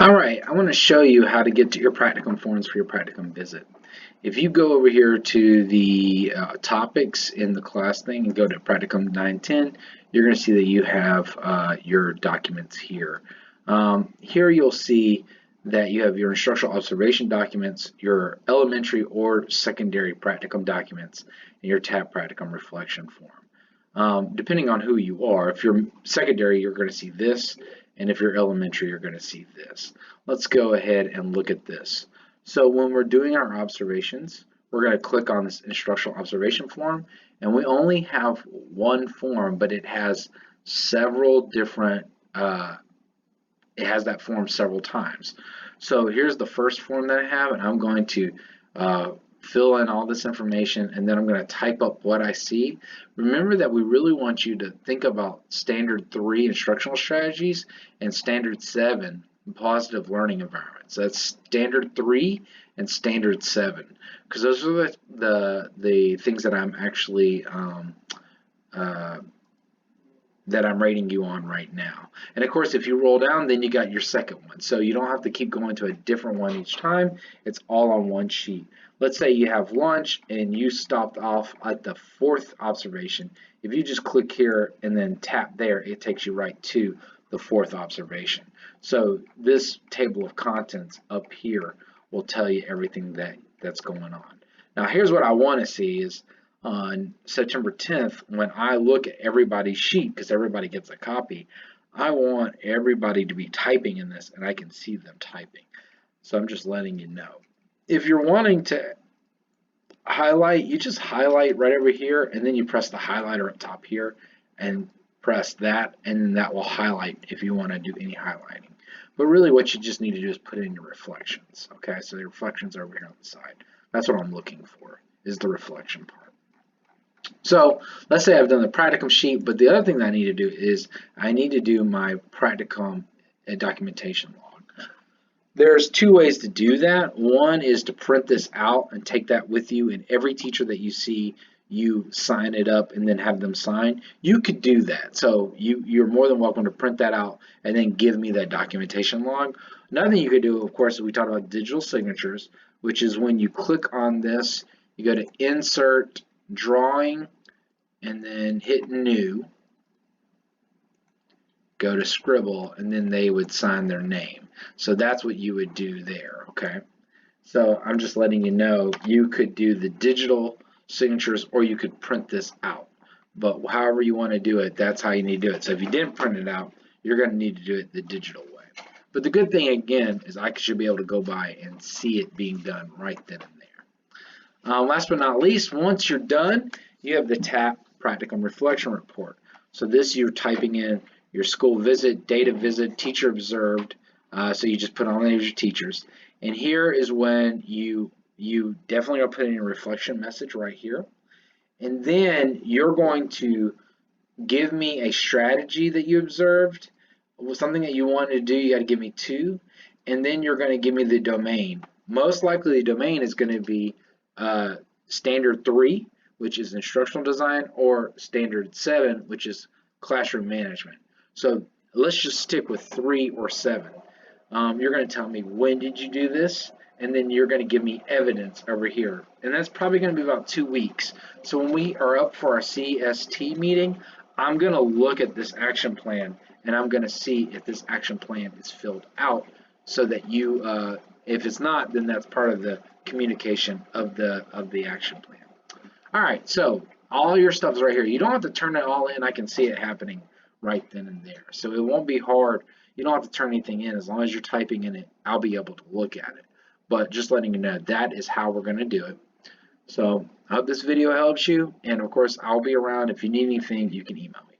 All right, I want to show you how to get to your practicum forms for your practicum visit. If you go over here to the topics in the class thing and go to practicum 910, you're going to see that you have your documents here. Here you'll see that you have your instructional observation documents, your elementary or secondary practicum documents, and your TAP practicum reflection form. Depending on who you are, if you're secondary, you're going to see this. And if you're elementary, you're going to see this. Let's go ahead and look at this. So when we're doing our observations, we're going to click on this instructional observation form, and we only have one form, but it has several different, it has that form several times. So here's the first form that I have, and I'm going to fill in all this information, and then I'm going to type up what I see. Remember that we really want you to think about standard 3 instructional strategies and standard 7 positive learning environments. That's standard 3 and standard 7, because those are the things that I'm actually that I'm rating you on right now. And of course, if you roll down, then you got your second one. So you don't have to keep going to a different one each time. It's all on one sheet. Let's say you have lunch and you stopped off at the 4th observation. If you just click here and then tap there, it takes you right to the 4th observation. So this table of contents up here will tell you everything that's going on. Now here's what I want to see is on September 10th, when I look at everybody's sheet, because everybody gets a copy, I want everybody to be typing in this and I can see them typing. So I'm just letting you know. If you're wanting to highlight, you just highlight right over here and then you press the highlighter up top here and press that, and that will highlight if you want to do any highlighting. But really what you just need to do is put in your reflections. Okay, so the reflections are over here on the side. That's what I'm looking for, is the reflection part. So let's say I've done the practicum sheet, but the other thing that I need to do is I need to do my practicum documentation log. There's 2 ways to do that. One is to print this out and take that with you, and every teacher that you see, you sign it up and then have them sign. You could do that. So you're more than welcome to print that out and then give me that documentation log. Another thing you could do, of course, we talked about digital signatures, which is when you click on this, you go to Insert, Drawing, and then hit New, go to Scribble, and then they would sign their name. So that's what you would do there, okay? So I'm just letting you know you could do the digital signatures or you could print this out. But however you want to do it, that's how you need to do it. So if you didn't print it out, you're going to need to do it the digital way. But the good thing, again, is I should be able to go by and see it being done right then and there. Last but not least, once you're done, you have the TAP Practicum Reflection Report. So this you're typing in your school visit, date of visit, teacher observed. So you just put on there your teachers. And here is when you definitely are putting a reflection message right here. And then you're going to give me a strategy that you observed, something that you wanted to do, you got to give me 2. And then you're going to give me the domain. Most likely the domain is going to be standard 3, which is instructional design, or standard 7, which is classroom management. So let's just stick with 3 or 7. You're going to tell me when did you do this, and then you're going to give me evidence over here. And that's probably going to be about 2 weeks. So when we are up for our CST meeting, I'm going to look at this action plan, and I'm going to see if this action plan is filled out so that you, if it's not, then that's part of the communication of the action plan. All right, so all your stuff is right here. You don't have to turn it all in. I can see it happening right then and there. So it won't be hard. You don't have to turn anything in. As long as you're typing in it, I'll be able to look at it. But just letting you know, that is how we're going to do it. So I hope this video helps you. And of course, I'll be around. If you need anything, you can email me.